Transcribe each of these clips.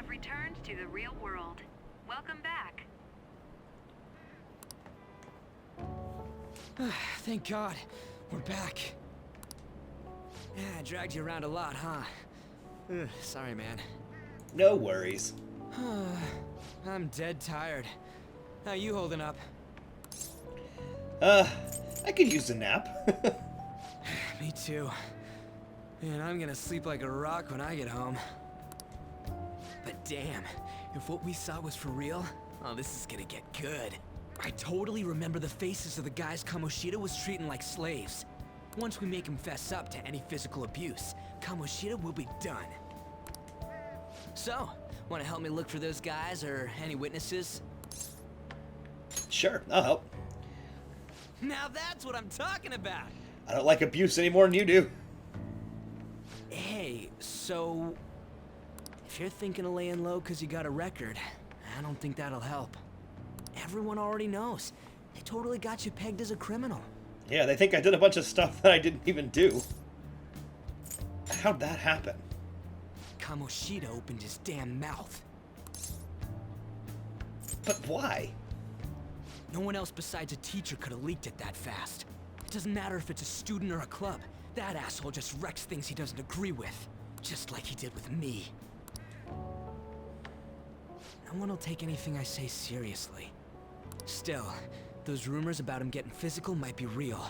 have returned to the real world. Welcome back. Thank God. We're back. Yeah, I dragged you around a lot, huh? Sorry, man. No worries. I'm dead tired. How you holding up? I could use a nap. Me too. And I'm gonna sleep like a rock when I get home. But damn, if what we saw was for real, oh, this is gonna get good. I totally remember the faces of the guys Kamoshida was treating like slaves. Once we make him fess up to any physical abuse, Kamoshida will be done. So, wanna help me look for those guys or any witnesses? Sure, I'll help. Now that's what I'm talking about! I don't like abuse any more than you do. Hey, so... if you're thinking of laying low because you got a record, I don't think that'll help. Everyone already knows. They totally got you pegged as a criminal. Yeah, they think I did a bunch of stuff that I didn't even do. How'd that happen? Kamoshida opened his damn mouth. But why? No one else besides a teacher could have leaked it that fast. It doesn't matter if it's a student or a club. That asshole just wrecks things he doesn't agree with. Just like he did with me. No one will take anything I say seriously. Still, those rumors about him getting physical might be real.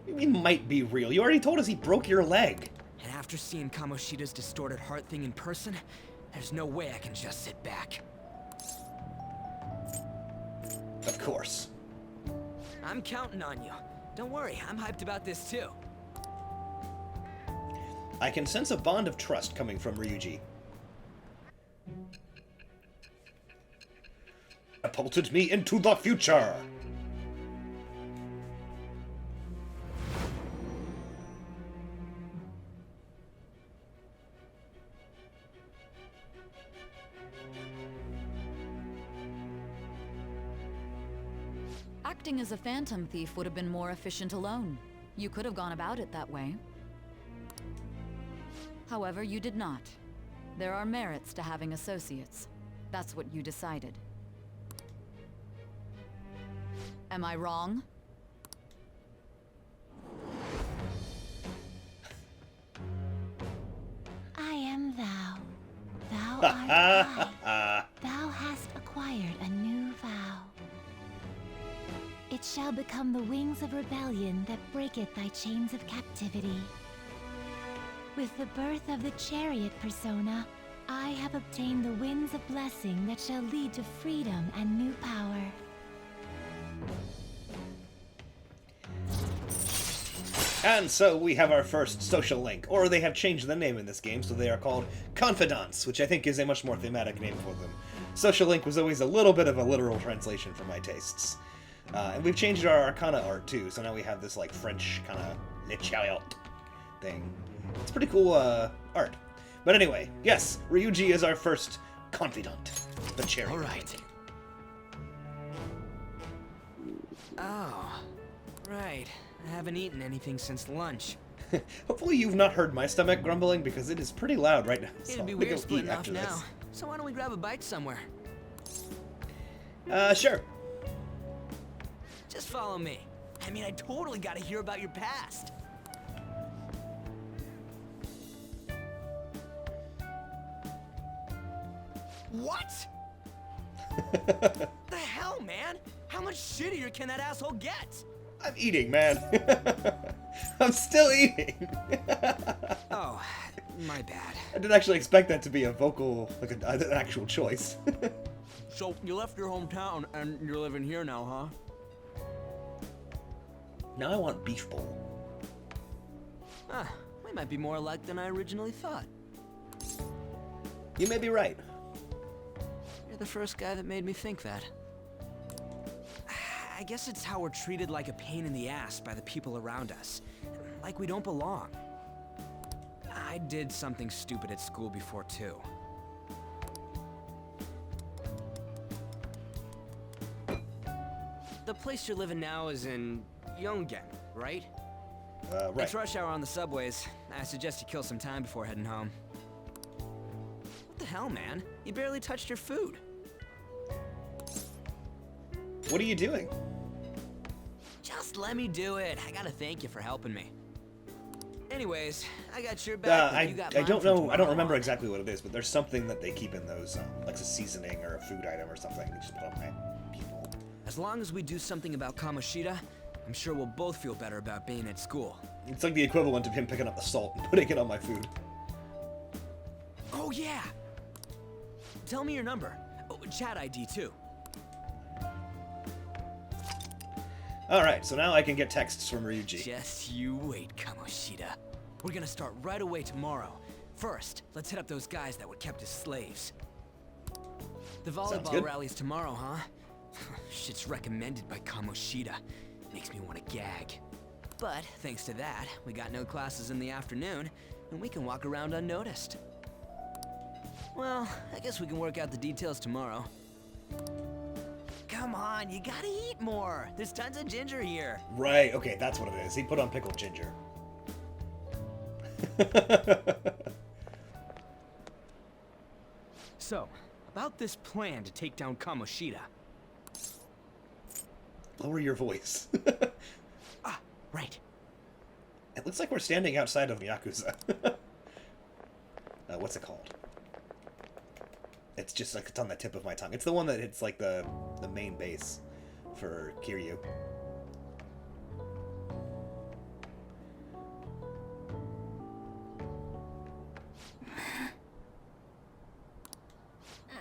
It might be real. You already told us he broke your leg. And after seeing Kamoshida's distorted heart thing in person, there's no way I can just sit back. Of course. I'm counting on you. Don't worry, I'm hyped about this too. I can sense a bond of trust coming from Ryuji. Catapulted me into the future! Acting as a phantom thief would have been more efficient alone. You could have gone about it that way. However, you did not. There are merits to having associates. That's what you decided. Am I wrong? I am thou. Thou art I. Thou hast acquired a new vow. It shall become the wings of rebellion that breaketh thy chains of captivity. With the birth of the chariot persona, I have obtained the winds of blessing that shall lead to freedom and new power. And so we have our first social link, or they have changed the name in this game, so they are called Confidants, which I think is a much more thematic name for them. Social link was always a little bit of a literal translation for my tastes. And we've changed our Arcana art too, so now we have this like French kind of Le Chariot thing. It's pretty cool art. But anyway, yes, Ryuji is our first confidant, the chariot. All right. Oh, right. I haven't eaten anything since lunch. Hopefully you've not heard my stomach grumbling, because it is pretty loud right now. It'd be weird splitting off now. So why don't we grab a bite somewhere? Sure. Just follow me. I mean, I totally gotta hear about your past. What? The hell, man? How much shittier can that asshole get? I'm eating, man. I'm still eating. Oh, my bad. I didn't actually expect that to be a vocal, like an actual choice. So, you left your hometown and you're living here now, huh? Now I want beef bowl. Huh, we might be more alike than I originally thought. You may be right. You're the first guy that made me think that. I guess it's how we're treated like a pain in the ass by the people around us. Like we don't belong. I did something stupid at school before, too. The place you're living now is in Yongen, right? Right. It's rush hour on the subways. I suggest you kill some time before heading home. What the hell, man? You barely touched your food. What are you doing? Just let me do it. I gotta thank you for helping me. Anyways, I got your back. I, You got I mine don't from know. I don't remember tomorrow on. exactly what it is, but there's something that they keep in those, like a seasoning or a food item or something. They just put on my people. As long as we do something about Kamoshida, I'm sure we'll both feel better about being at school. It's like the equivalent of him picking up the salt and putting it on my food. Oh yeah! Tell me your number. Oh, chat ID too. Alright, so now I can get texts from Ryuji. Just you wait, Kamoshida. We're gonna start right away tomorrow. First, let's hit up those guys that were kept as slaves. The volleyball good. rally's tomorrow, huh? Shit's recommended by Kamoshida. Makes me want to gag. But thanks to that, we got no classes in the afternoon, and we can walk around unnoticed. Well, I guess we can work out the details tomorrow. Come on, you gotta eat more. There's tons of ginger here. Right, okay, that's what it is. He put on pickled ginger. So, about this plan to take down Kamoshida. Lower your voice. Ah, right. It looks like we're standing outside of Yakuza. What's it called? It's just like it's on the tip of my tongue. It's the one that hits like the main base for Kiryu.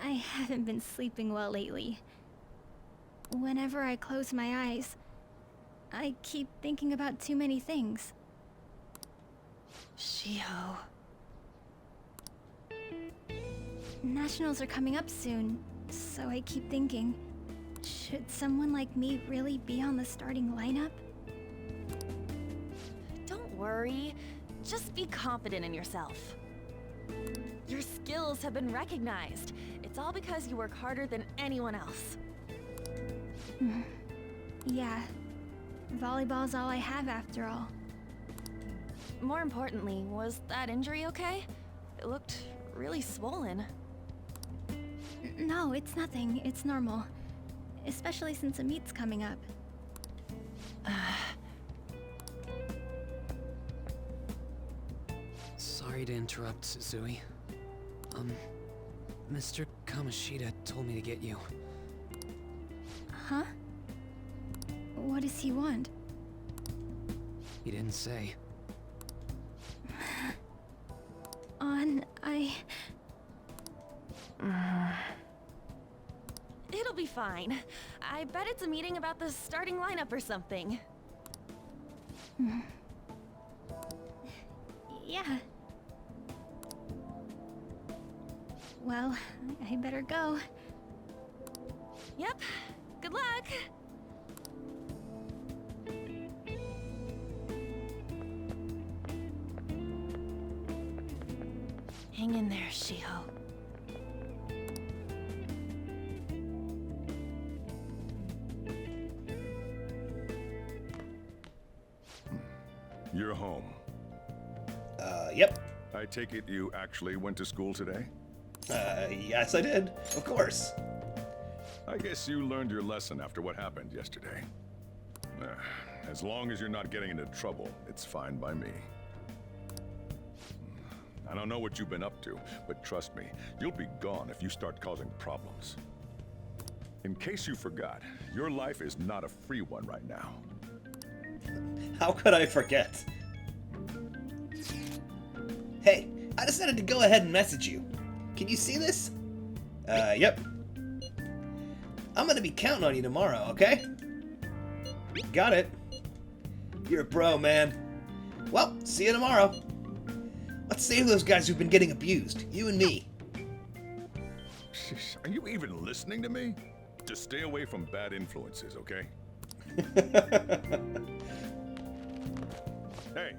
I haven't been sleeping well lately. Whenever I close my eyes, I keep thinking about too many things. Shiho. Nationals are coming up soon, so I keep thinking, should someone like me really be on the starting lineup? Don't worry. Just be confident in yourself. Your skills have been recognized. It's all because you work harder than anyone else. Yeah, volleyball's all I have after all. More importantly, was that injury okay? It looked really swollen. No, it's nothing. It's normal. Especially since a meet's coming up. Sorry to interrupt, Suzui. Mr. Kamoshida told me to get you. Huh? What does he want? He didn't say. It'll be fine. I bet it's a meeting about the starting lineup or something. Yeah. Well, I better go. Yep. Good luck! Hang in there, Shiho. You're home. Yep. I take it you actually went to school today? Yes I did. Of course. I guess you learned your lesson after what happened yesterday. As long as you're not getting into trouble, it's fine by me. I don't know what you've been up to, but trust me, you'll be gone if you start causing problems. In case you forgot, your life is not a free one right now. How could I forget? Hey, I decided to go ahead and message you. Can you see this? Yep. I'm gonna be counting on you tomorrow, okay? Got it. You're a bro, man. Well, see you tomorrow. Let's save those guys who've been getting abused. You and me. Are you even listening to me? Just stay away from bad influences, okay? Hey,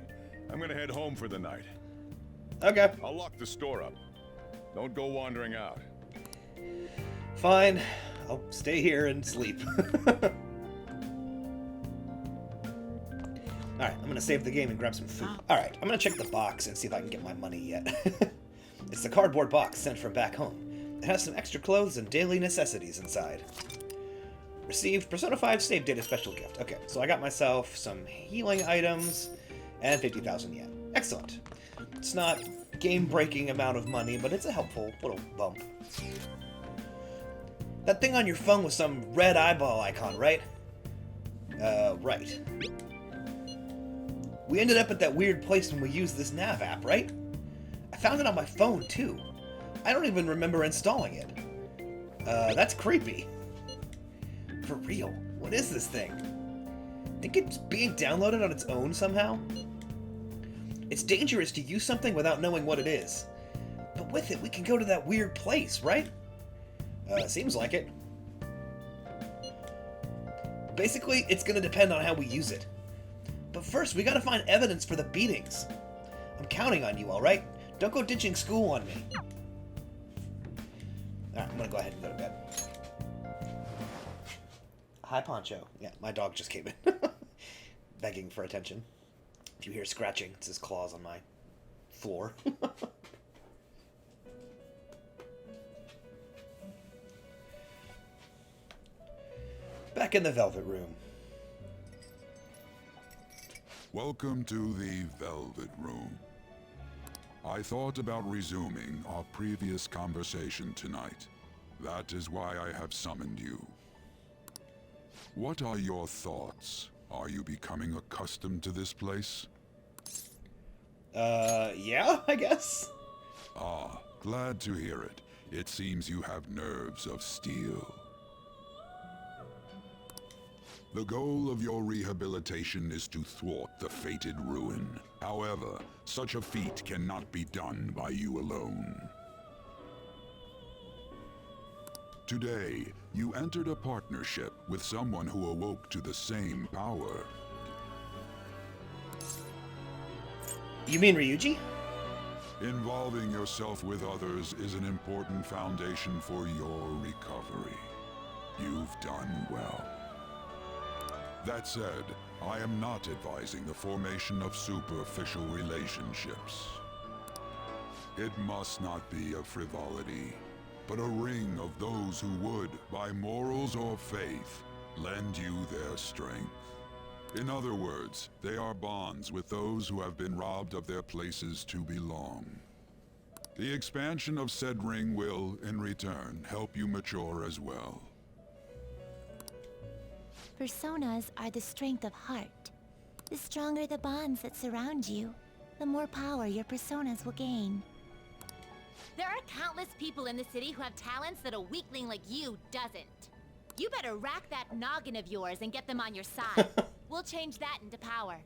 I'm gonna head home for the night. Okay. I'll lock the store up. Don't go wandering out. Fine. I'll stay here and sleep. Alright, I'm gonna save the game and grab some food. Alright, I'm gonna check the box and see if I can get my money yet. It's the cardboard box sent from back home. It has some extra clothes and daily necessities inside. Received Persona 5 save data special gift. Okay, so I got myself some healing items and 50,000 yen. Excellent. It's not game-breaking amount of money, but it's a helpful little bump. That thing on your phone with some red eyeball icon, right? Right. We ended up at that weird place when we used this nav app, right? I found it on my phone, too. I don't even remember installing it. That's creepy. For real, what is this thing? Think it's being downloaded on its own somehow? It's dangerous to use something without knowing what it is. But with it, we can go to that weird place, right? Seems like it. Basically, it's gonna depend on how we use it. But first, we gotta find evidence for the beatings. I'm counting on you, alright? Don't go ditching school on me. Alright, I'm gonna go ahead and go to bed. Hi, Poncho. Yeah, my dog just came in. Begging for attention. If you hear scratching, it's his claws on my floor. Back in the Velvet Room. Welcome to the Velvet Room. I thought about resuming our previous conversation tonight. That is why I have summoned you. What are your thoughts? Are you becoming accustomed to this place? Yeah, I guess. Ah, glad to hear it. It seems you have nerves of steel. The goal of your rehabilitation is to thwart the fated ruin. However, such a feat cannot be done by you alone. Today, you entered a partnership with someone who awoke to the same power. You mean Ryuji? Involving yourself with others is an important foundation for your recovery. You've done well. That said, I am not advising the formation of superficial relationships. It must not be a frivolity, but a ring of those who would, by morals or faith, lend you their strength. In other words, they are bonds with those who have been robbed of their places to belong. The expansion of said ring will, in return, help you mature as well. Personas are the strength of heart. The stronger the bonds that surround you, the more power your personas will gain. There are countless people in the city who have talents that a weakling like you doesn't. You better rack that noggin of yours and get them on your side. We'll change that into power.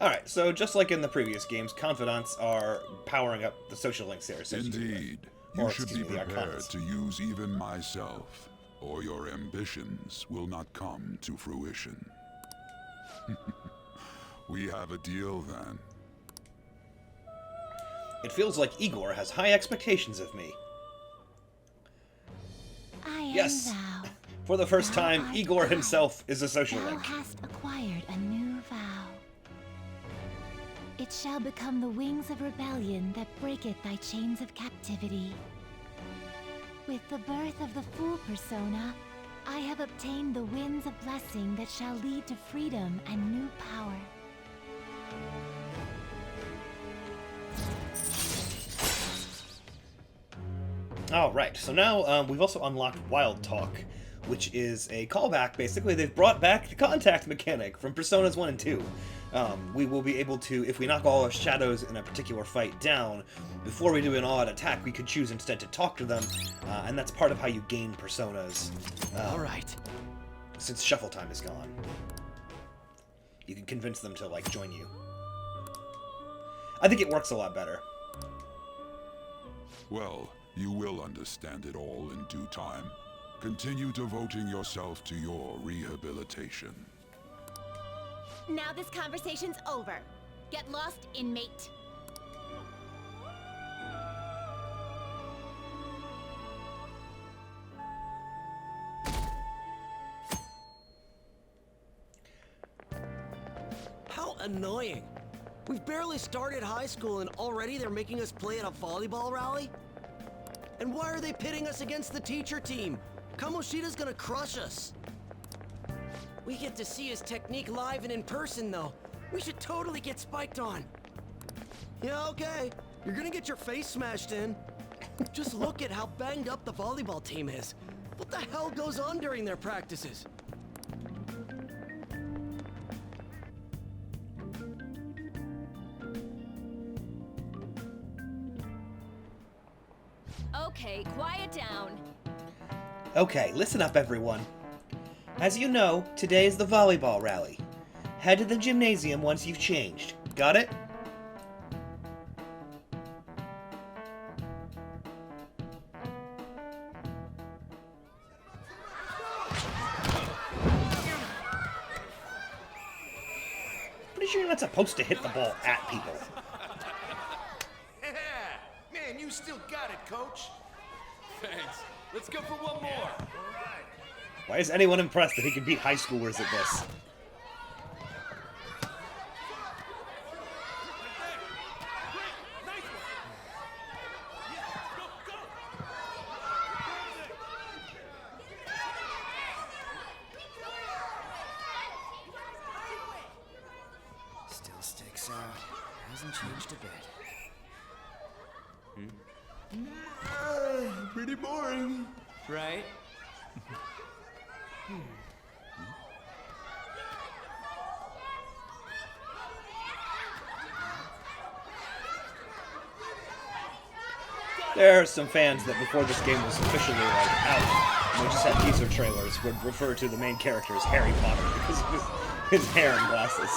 Alright, so just like in the previous games, confidants are powering up the social links there. Indeed. You should be prepared to use even myself, or your ambitions will not come to fruition. We have a deal then. It feels like Igor has high expectations of me. I am Yes. thou. For the first Thou time, art Igor I. himself is a social Thou link. hast acquired a new vow. It shall become the wings of rebellion that breaketh thy chains of captivity. With the birth of the Fool persona, I have obtained the winds of blessing that shall lead to freedom and new power. Alright, so now we've also unlocked Wild Talk, which is a callback, basically. They've brought back the contact mechanic from Personas 1 and 2. We will be able to, if we knock all our shadows in a particular fight down, before we do an all-out attack, we could choose instead to talk to them, and that's part of how you gain personas. Alright. Since shuffle time is gone. You can convince them to, like, join you. I think it works a lot better. Well, you will understand it all in due time. Continue devoting yourself to your rehabilitation. Now this conversation's over. Get lost, inmate. How annoying. We've barely started high school and already they're making us play at a volleyball rally? And why are they pitting us against the teacher team? Kamoshida's gonna crush us. We get to see his technique live and in person, though. We should totally get spiked on. Yeah, okay. You're gonna get your face smashed in. Just look at how banged up the volleyball team is. What the hell goes on during their practices? Okay, quiet down. Okay, listen up everyone. As you know, today is the volleyball rally. Head to the gymnasium once you've changed. Got it? Pretty sure you're not supposed to hit the ball at people. Man, you still got it, coach. Thanks. Let's go for one more. Why is anyone impressed that he can beat high schoolers at this? Still sticks out. Hasn't changed a bit. Pretty boring. Right? There are some fans that before this game was officially like out, and they just had teaser trailers would refer to the main character as Harry Potter because of his hair and glasses.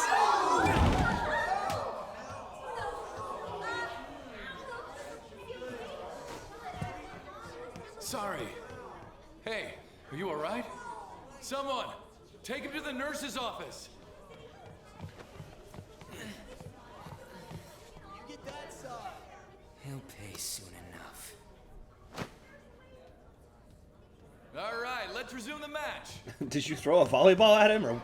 Sorry. Hey, are you alright? Someone, take him to the nurse's office. He'll pay soon enough. Alright, let's resume the match. Did you throw a volleyball at him, or?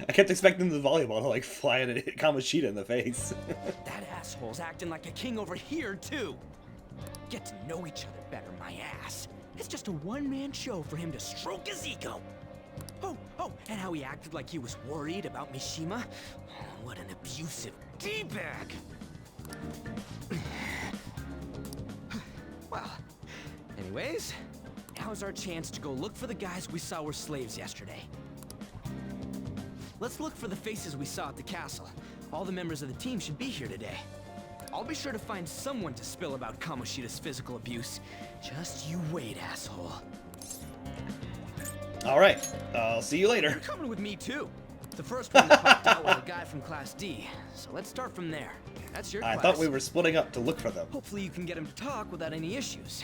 I kept expecting the volleyball to like fly and hit Kamoshida in the face. That asshole's acting like a king over here, too. Get to know each other better, my ass. It's just a one-man show for him to stroke his ego. Oh, and how he acted like he was worried about Mishima. Oh, what an abusive D-bag. Well, anyways, now's our chance to go look for the guys we saw were slaves yesterday. Let's look for the faces we saw at the castle. All the members of the team should be here today. I'll be sure to find someone to spill about Kamoshida's physical abuse. Just you wait, asshole. Alright, I'll see you later. You're coming with me, too. The first one that popped out was a guy from Class D, so let's start from there. That's your I class. thought we were splitting up to look for them. Hopefully you can get him to talk without any issues.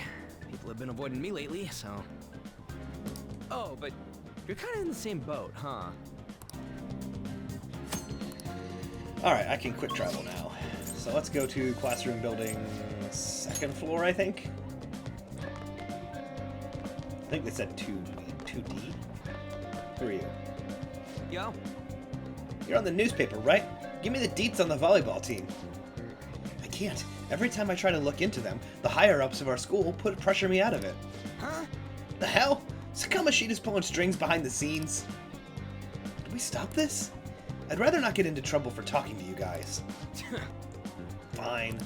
People have been avoiding me lately, so... Oh, but you're kind of in the same boat, huh? Alright, I can quick travel now. So let's go to classroom building 2nd floor, I think. I think they said 2D. Who are you? Yo. You're on the newspaper, right? Give me the deets on the volleyball team. I can't. Every time I try to look into them, the higher-ups of our school pressure me out of it. Huh? The hell? Sakamashida's pulling strings behind the scenes. Can we stop this? I'd rather not get into trouble for talking to you guys. Fine.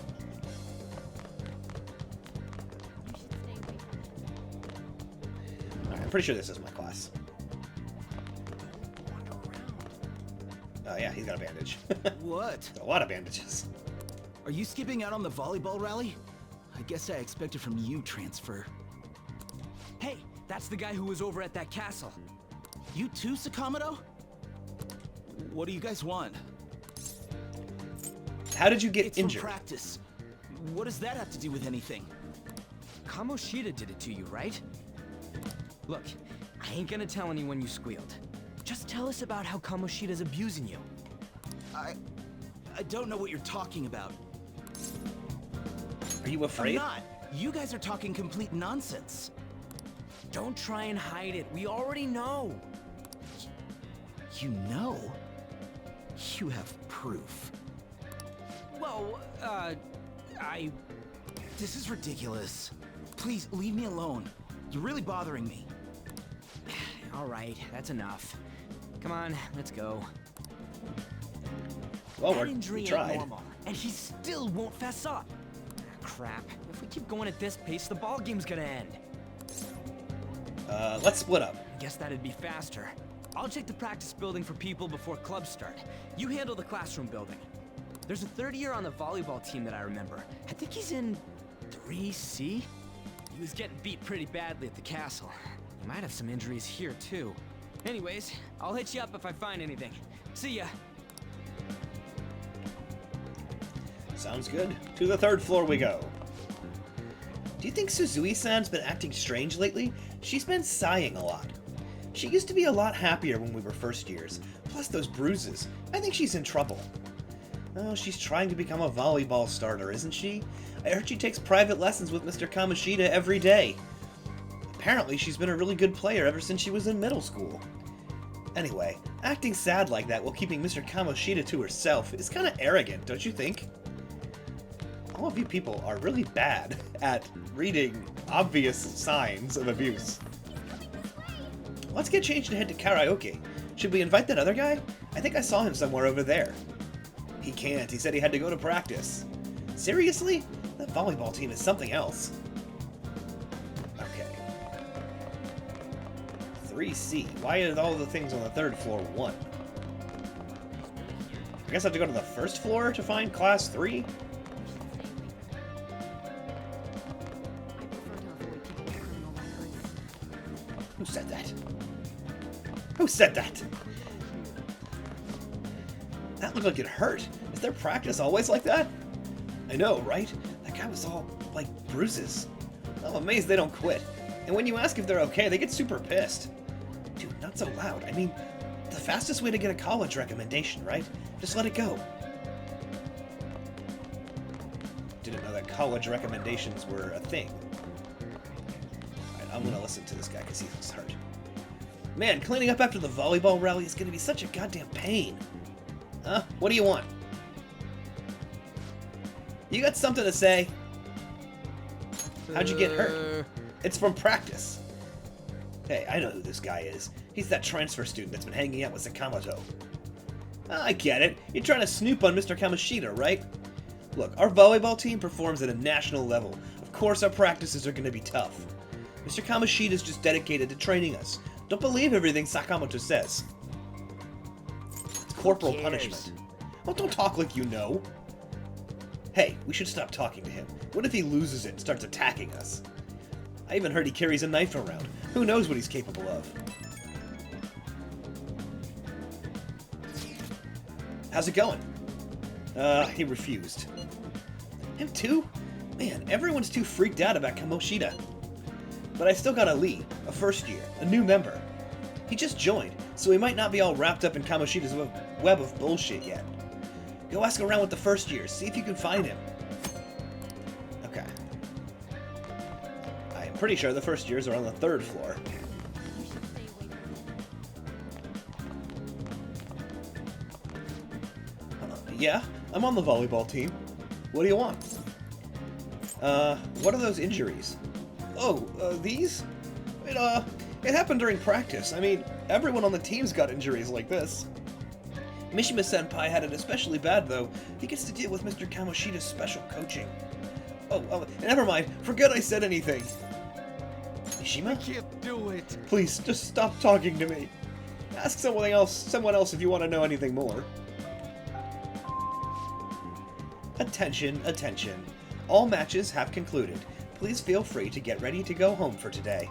Alright, I'm pretty sure this is my class. Oh yeah, he's got a bandage. What? A lot of bandages. Are you skipping out on the volleyball rally? I guess I expected from you, Transfer. Hey, that's the guy who was over at that castle. You too, Sakamoto? What do you guys want? How did you get It's injured? from practice. What does that have to do with anything? Kamoshida did it to you, right? Look, I ain't gonna tell anyone you squealed. Just tell us about how Kamoshida's abusing you. I don't know what you're talking about. Are you I'm afraid? not. You guys are talking complete nonsense. Don't try and hide it. We already know. You know? You have proof. No, This is ridiculous. Please, leave me alone. You're really bothering me. Alright, that's enough. Come on, let's go. Well, That we injury tried. ain't normal, and he still won't fess up. Crap. If we keep going at this pace, the ball game's gonna end. Let's split up. Guess that'd be faster. I'll check the practice building for people before clubs start. You handle the classroom building. There's a third year on the volleyball team that I remember. I think he's in 3C? He was getting beat pretty badly at the castle. He might have some injuries here, too. Anyways, I'll hit you up if I find anything. See ya. Sounds good. To the 3rd floor we go. Do you think Suzui-san's been acting strange lately? She's been sighing a lot. She used to be a lot happier when we were first years. Plus those bruises. I think she's in trouble. Oh, she's trying to become a volleyball starter, isn't she? I heard she takes private lessons with Mr. Kamoshida every day. Apparently, she's been a really good player ever since she was in middle school. Anyway, acting sad like that while keeping Mr. Kamoshida to herself is kinda arrogant, don't you think? All of you people are really bad at reading obvious signs of abuse. Let's get changed and head to karaoke. Should we invite that other guy? I think I saw him somewhere over there. He can't. He said he had to go to practice. Seriously? That volleyball team is something else. Okay. 3C. Why are all the things on the 3rd floor 1? I guess I have to go to the 1st floor to find class 3? Who said that? Who said that? That looked like it hurt. Is their practice always like that? I know, right? That guy was all, like, bruises. I'm amazed they don't quit. And when you ask if they're okay, they get super pissed. Dude, not so loud. I mean, the fastest way to get a college recommendation, right? Just let it go. Didn't know that college recommendations were a thing. Alright, I'm gonna listen to this guy because he looks hurt. Man, cleaning up after the volleyball rally is gonna be such a goddamn pain. Huh? What do you want? You got something to say? How'd you get hurt? It's from practice. Hey, I know who this guy is. He's that transfer student that's been hanging out with Sakamoto. I get it. You're trying to snoop on Mr. Kamoshida, right? Look, our volleyball team performs at a national level. Of course our practices are going to be tough. Mr. Kamoshida's just dedicated to training us. Don't believe everything Sakamoto says. It's corporal punishment. Well, don't talk like you know. Hey, we should stop talking to him. What if he loses it and starts attacking us? I even heard he carries a knife around. Who knows what he's capable of? How's it going? He refused. Him too? Man, everyone's too freaked out about Kamoshida. But I still got a Lee, a first year, a new member. He just joined, so he might not be all wrapped up in Kamoshida's web of bullshit yet. Go ask around with the first years, see if you can find him. Okay. I am pretty sure the first years are on the 3rd floor. Yeah, I'm on the volleyball team. What do you want? What are those injuries? Oh, these? It happened during practice. I mean, everyone on the team's got injuries like this. Mishima-senpai had it especially bad, though. He gets to deal with Mr. Kamoshida's special coaching. Oh, never mind. Forget I said anything. Mishima? I can't do it. Please, just stop talking to me. Ask someone else if you want to know anything more. Attention, attention. All matches have concluded. Please feel free to get ready to go home for today.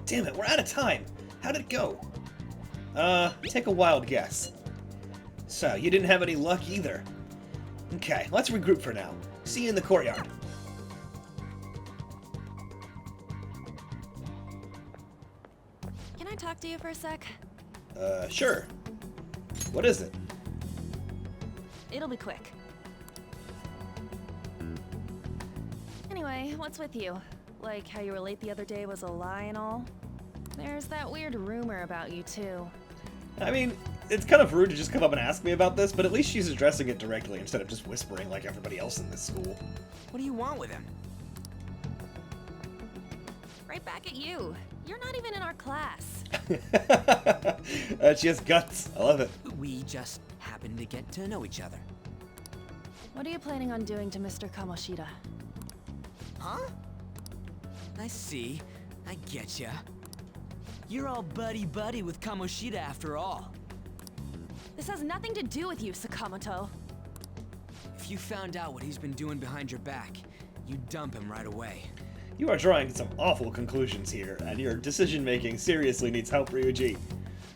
Damn it, we're out of time. How'd it go? Take a wild guess. So, you didn't have any luck either. Okay, let's regroup for now. See you in the courtyard. Can I talk to you for a sec? Sure. What is it? It'll be quick. Anyway, what's with you? Like how you were late the other day was a lie and all? There's that weird rumor about you, too. I mean, it's kind of rude to just come up and ask me about this, but at least she's addressing it directly instead of just whispering like everybody else in this school. What do you want with him? Right back at you. You're not even in our class. She has guts. I love it. We just happen to get to know each other. What are you planning on doing to Mr. Kamoshida? Huh? I see. I getcha. You're all buddy-buddy with Kamoshida after all. This has nothing to do with you, Sakamoto. If you found out what he's been doing behind your back, you'd dump him right away. You are drawing some awful conclusions here, and your decision-making seriously needs help, Ryuji.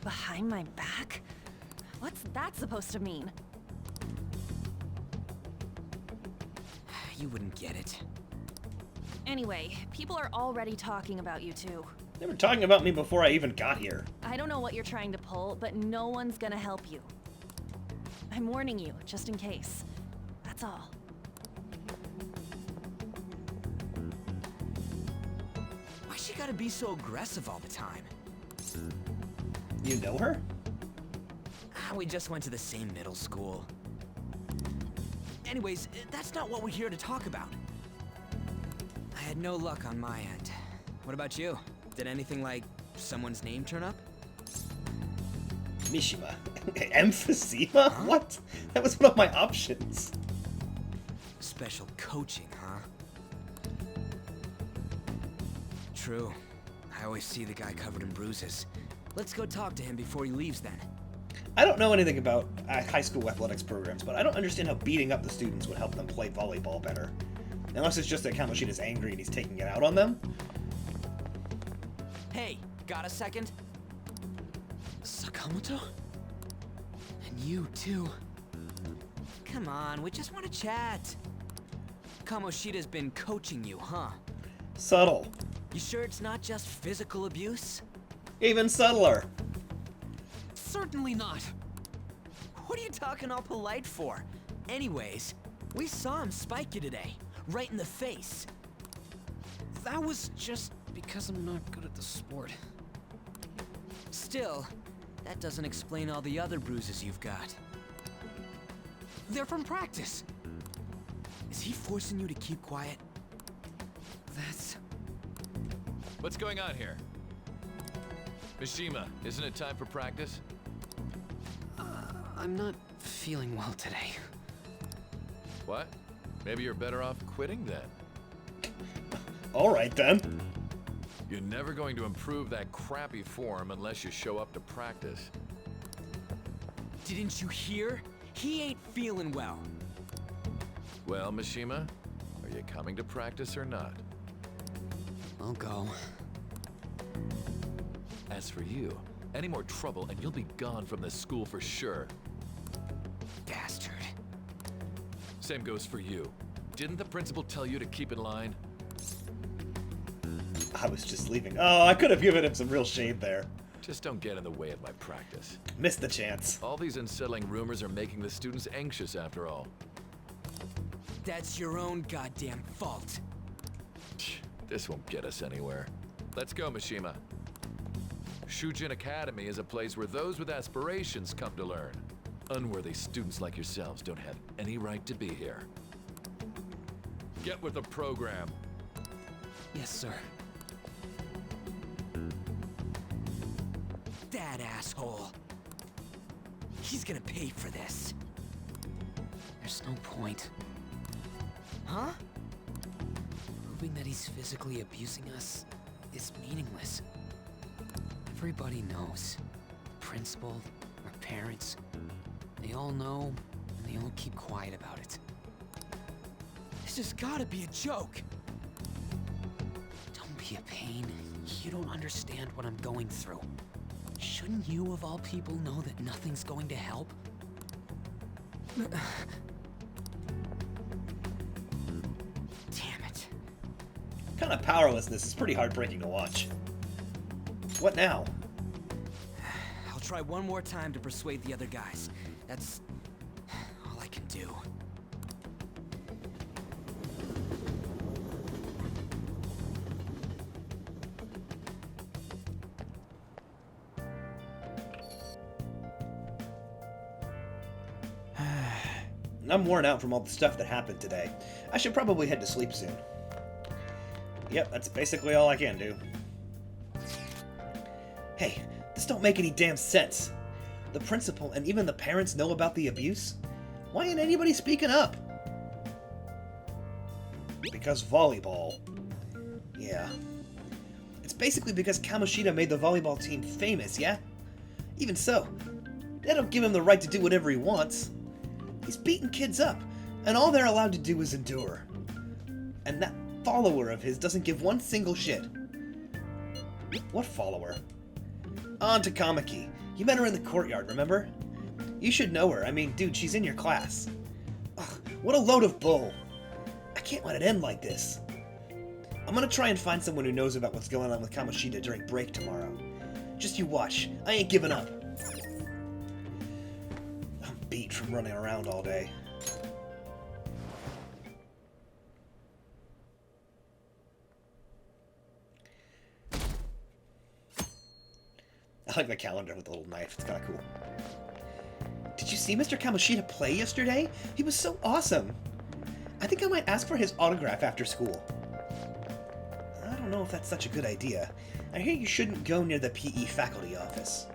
Behind my back? What's that supposed to mean? You wouldn't get it. Anyway, people are already talking about you two. They were talking about me before I even got here. I don't know what you're trying to pull, but no one's gonna help you. I'm warning you, just in case. That's all. Why she gotta be so aggressive all the time? You know her? We just went to the same middle school. Anyways, that's not what we're here to talk about. I had no luck on my end. What about you? Did anything like someone's name turn up? Mishima. Emphysema? Huh? What? That was one of my options. Special coaching, huh? True. I always see the guy covered in bruises. Let's go talk to him before he leaves then. I don't know anything about high school athletics programs, but I don't understand how beating up the students would help them play volleyball better. Unless it's just that Kamoshida's angry and he's taking it out on them. Hey, got a second? Sakamoto? And you, too. Come on, we just want to chat. Kamoshida's been coaching you, huh? Subtle. You sure it's not just physical abuse? Even subtler. Certainly not. What are you talking all polite for? Anyways, we saw him spike you today, right in the face. That was just because I'm not good at the sport. Still, that doesn't explain all the other bruises you've got. They're from practice. Is he forcing you to keep quiet? That's... What's going on here? Mishima, isn't it time for practice? I'm not feeling well today. What? Maybe you're better off quitting then. Alright then. You're never going to improve that crappy form unless you show up to practice. Didn't you hear? He ain't feeling well. Well, Mishima, are you coming to practice or not? I'll go. As for you, any more trouble and you'll be gone from this school for sure. Bastard. Same goes for you. Didn't the principal tell you to keep in line? I was just leaving. Oh, I could have given him some real shade there. Just don't get in the way of my practice. Missed the chance. All these unsettling rumors are making the students anxious after all. That's your own goddamn fault. This won't get us anywhere. Let's go, Mishima. Shujin Academy is a place where those with aspirations come to learn. Unworthy students like yourselves don't have any right to be here. Get with the program. Yes, sir. That asshole. He's gonna pay for this. There's no point. Huh? Proving that he's physically abusing us is meaningless. Everybody knows. Principal, our parents, they all know, and they all keep quiet about it. This has gotta be a joke. Don't be a pain. You don't understand what I'm going through. Shouldn't you, of all people, know that nothing's going to help? Damn it. Kind of powerlessness is pretty heartbreaking to watch. What now? I'll try one more time to persuade the other guys. That's all I can do. I'm worn out from all the stuff that happened today. I should probably head to sleep soon. Yep, that's basically all I can do. Hey, this don't make any damn sense. The principal and even the parents know about the abuse? Why ain't anybody speaking up? Because volleyball. Yeah. It's basically because Kamoshida made the volleyball team famous, yeah? Even so, they don't give him the right to do whatever he wants. He's beating kids up, and all they're allowed to do is endure. And that follower of his doesn't give one single shit. What follower? On to Kamiki. You met her in the courtyard, remember? You should know her. I mean, dude, she's in your class. Ugh, what a load of bull. I can't let it end like this. I'm gonna try and find someone who knows about what's going on with Kamoshida during break tomorrow. Just you watch. I ain't giving up. I'm beat from running around all day. I like the calendar with the little knife. It's kind of cool. Did you see Mr. Kamoshida play yesterday? He was so awesome. I think I might ask for his autograph after school. I don't know if that's such a good idea. I hear you shouldn't go near the PE faculty office.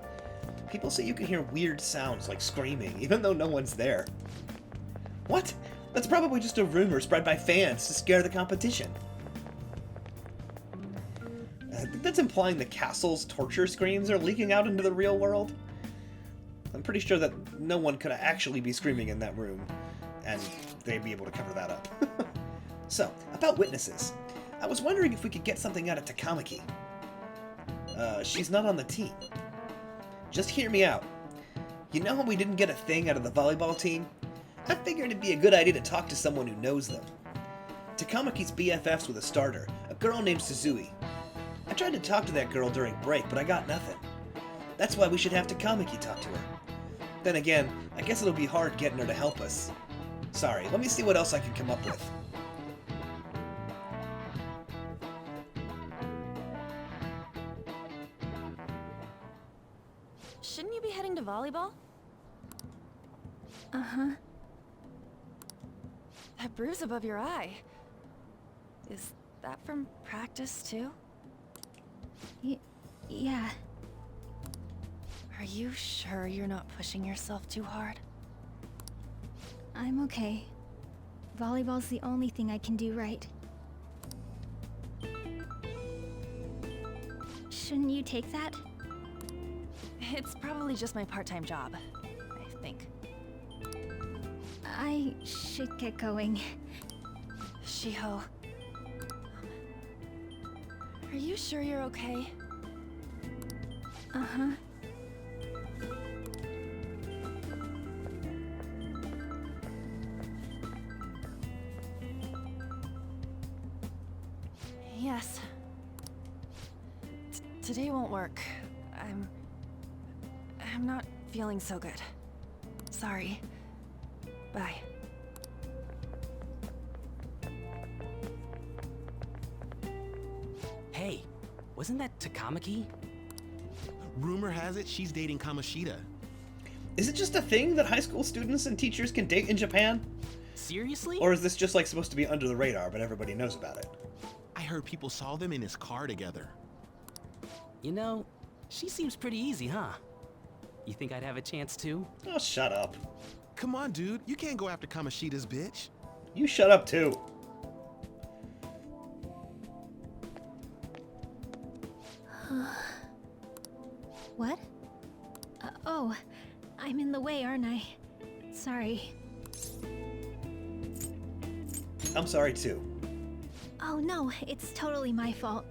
People say you can hear weird sounds like screaming, even though no one's there. What? That's probably just a rumor spread by fans to scare the competition. I think that's implying the castle's torture screams are leaking out into the real world. I'm pretty sure that no one could actually be screaming in that room, and they'd be able to cover that up. So, about witnesses. I was wondering if we could get something out of Takamaki. She's not on the team. Just hear me out. You know how we didn't get a thing out of the volleyball team? I figured it'd be a good idea to talk to someone who knows them. Takamaki's BFFs with a starter, a girl named Suzui. I tried to talk to that girl during break, but I got nothing. That's why we should have Takamaki talk to her. Then again, I guess it'll be hard getting her to help us. Sorry, let me see what else I can come up with. Shouldn't you be heading to volleyball? Uh-huh. That bruise above your eye. Is that from practice too? Yeah. Are you sure you're not pushing yourself too hard? I'm okay. Volleyball's the only thing I can do right. Shouldn't you take that? It's probably just my part-time job, I think. I should get going. Shiho. Are you sure you're okay? Uh-huh. Yes. Today won't work. I'm not feeling so good. Sorry. Bye. Hey, wasn't that Takamaki? Rumor has it she's dating Kamoshida. Is it just a thing that high school students and teachers can date in Japan? Seriously? Or is this just like supposed to be under the radar, but everybody knows about it? I heard people saw them in his car together. You know, she seems pretty easy, huh? You think I'd have a chance too? Oh, shut up. Come on, dude. You can't go after Kamoshida's bitch. You shut up too. What? Oh, I'm in the way, aren't I? Sorry. I'm sorry too. Oh no, it's totally my fault.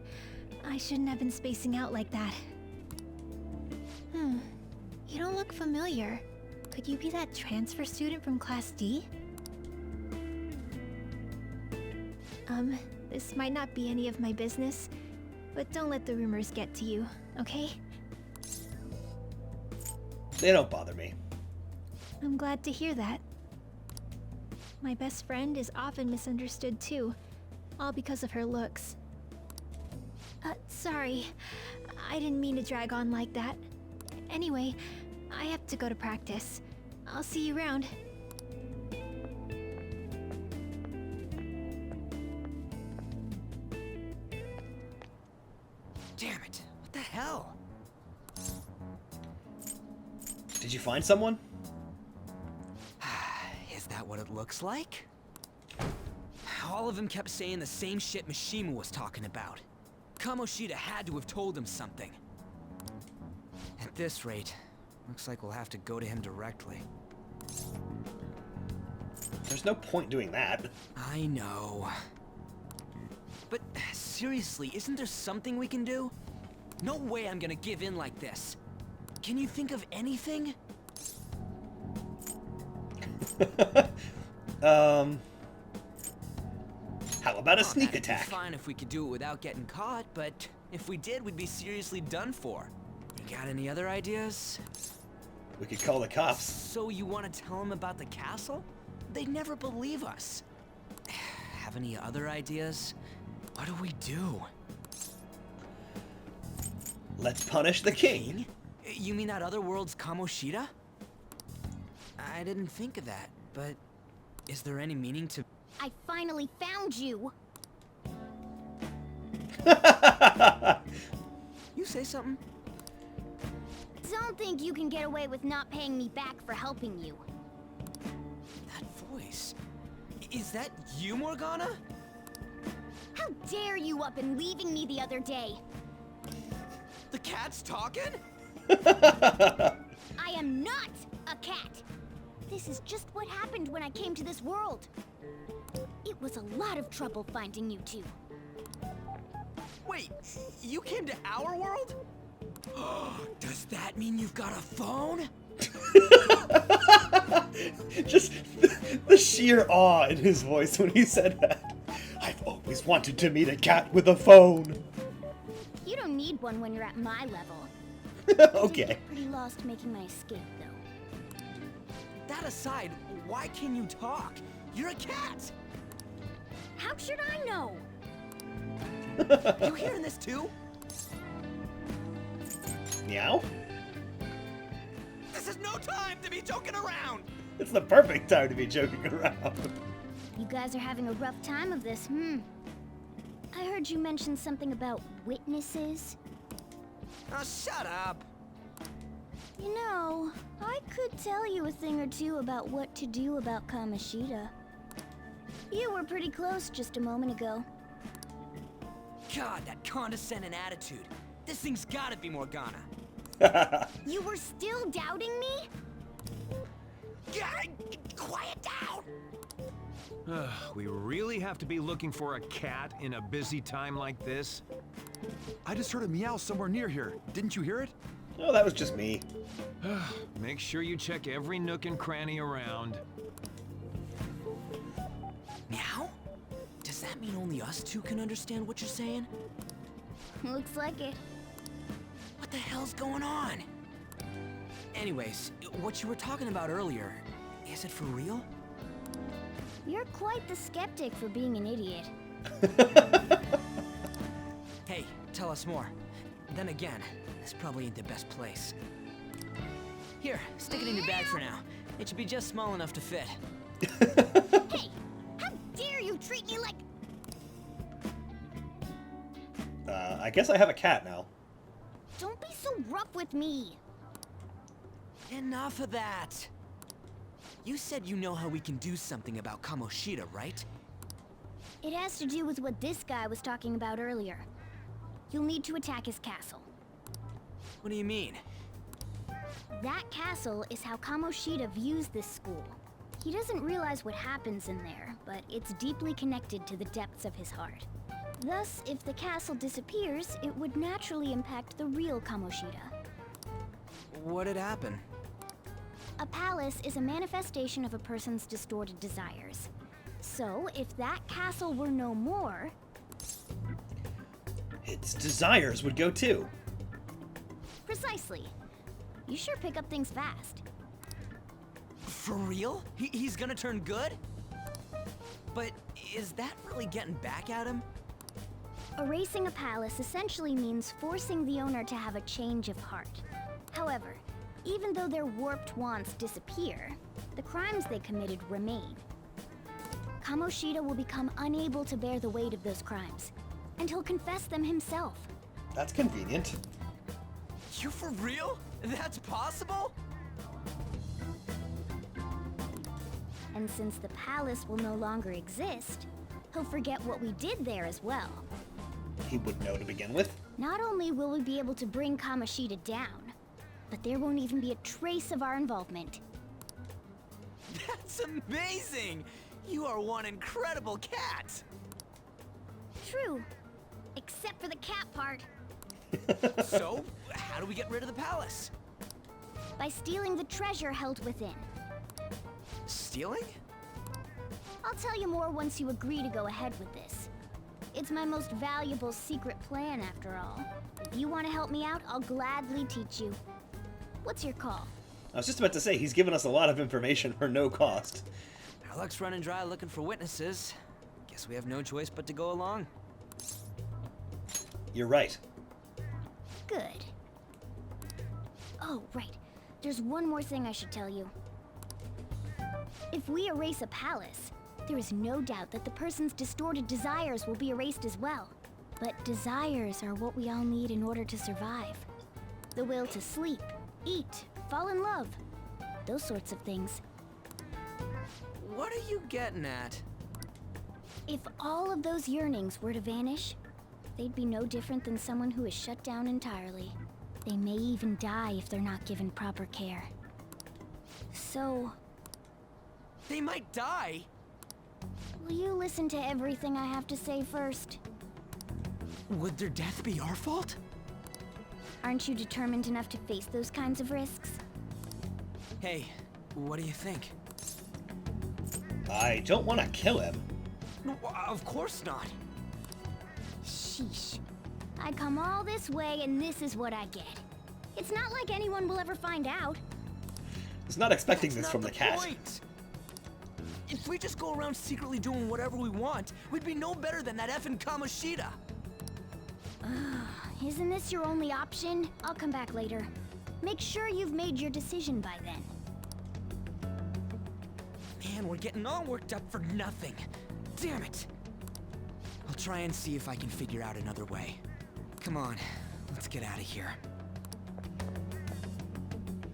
I shouldn't have been spacing out like that. You don't look familiar. Could you be that transfer student from Class D? This might not be any of my business, but don't let the rumors get to you, okay? They don't bother me. I'm glad to hear that. My best friend is often misunderstood too, all because of her looks. Sorry. I didn't mean to drag on like that. Anyway, I have to go to practice. I'll see you around. hell? Did you find someone? Is that what it looks like? All of them kept saying the same shit Mishima was talking about. Kamoshida had to have told him something. At this rate, looks like we'll have to go to him directly. There's no point doing that. I know. But seriously, isn't there something we can do? No way I'm gonna give in like this. Can you think of anything? How about a sneak That'd be attack? fine if we could do it without getting caught, but if we did, we'd be seriously done for. You got any other ideas? We could call the cops. So you want to tell them about the castle? They'd never believe us. Have any other ideas? What do we do? Let's punish the king. You mean that other world's Kamoshida? I didn't think of that, but is there any meaning to... I finally found you. You say something? Don't think you can get away with not paying me back for helping you. That voice. Is that you, Morgana? How dare you up and leaving me the other day? The cat's talking? I am not a cat. This is just what happened when I came to this world. It was a lot of trouble finding you two. Wait, you came to our world? Does that mean you've got a phone? Just the sheer awe in his voice when he said that. I've always wanted to meet a cat with a phone. You don't need one when you're at my level. Okay. I did get pretty lost making my escape, though. That aside, why can you talk? You're a cat! How should I know? You hearing this too? Meow? This is no time to be joking around! It's the perfect time to be joking around. You guys are having a rough time of this, I heard you mention something about witnesses. Oh, shut up! You know, I could tell you a thing or two about what to do about Kamoshida. You were pretty close just a moment ago. God, that condescending attitude. This thing's gotta be Morgana. You were still doubting me? Quiet down! We really have to be looking for a cat in a busy time like this? I just heard a meow somewhere near here. Didn't you hear it? Oh, that was just me. Make sure you check every nook and cranny around. Meow? Does that mean only us two can understand what you're saying? Looks like it. What the hell's going on? Anyways, what you were talking about earlier, is it for real? You're quite the skeptic for being an idiot. Hey, tell us more. Then again, this probably ain't the best place. Here, stick it in your bag for now. It should be just small enough to fit. Hey! How dare you treat me like... I guess I have a cat now. Don't be so rough with me! Enough of that! You said you know how we can do something about Kamoshida, right? It has to do with what this guy was talking about earlier. You'll need to attack his castle. What do you mean? That castle is how Kamoshida views this school. He doesn't realize what happens in there, but it's deeply connected to the depths of his heart. Thus, if the castle disappears, it would naturally impact the real Kamoshida. What'd happen? A palace is a manifestation of a person's distorted desires. So, if that castle were no more... Its desires would go too. Precisely. You sure pick up things fast. For real? He's gonna turn good? But is that really getting back at him? Erasing a palace essentially means forcing the owner to have a change of heart. However, even though their warped wants disappear, the crimes they committed remain. Kamoshida will become unable to bear the weight of those crimes, and he'll confess them himself. That's convenient. You for real? That's possible? And since the palace will no longer exist, he'll forget what we did there as well. He would know to begin with. Not only will we be able to bring Kamoshida down, but there won't even be a trace of our involvement. That's amazing! You are one incredible cat! True. Except for the cat part. So, how do we get rid of the palace? By stealing the treasure held within. Stealing? I'll tell you more once you agree to go ahead with this. It's my most valuable secret plan, after all. If you want to help me out, I'll gladly teach you. What's your call? I was just about to say, he's given us a lot of information for no cost. Our luck's running dry looking for witnesses. Guess we have no choice but to go along. You're right. Good. Oh, right. There's one more thing I should tell you. If we erase a palace, there is no doubt that the person's distorted desires will be erased as well. But desires are what we all need in order to survive. The will to sleep, eat, fall in love. Those sorts of things. What are you getting at? If all of those yearnings were to vanish, they'd be no different than someone who is shut down entirely. They may even die if they're not given proper care. So... They might die? will you listen to everything I have to say first? Would their death be our fault? Aren't you determined enough to face those kinds of risks? Hey, what do you think? I don't want to kill him. No, of course not. Sheesh. I come all this way and this is what I get. It's not like anyone will ever find out. I was not expecting this from the cat. Point. If we just go around secretly doing whatever we want, we'd be no better than that effing Kamoshida. Isn't this your only option? I'll come back later. Make sure you've made your decision by then. Man, we're getting all worked up for nothing. Damn it. I'll try and see if I can figure out another way. Come on, let's get out of here.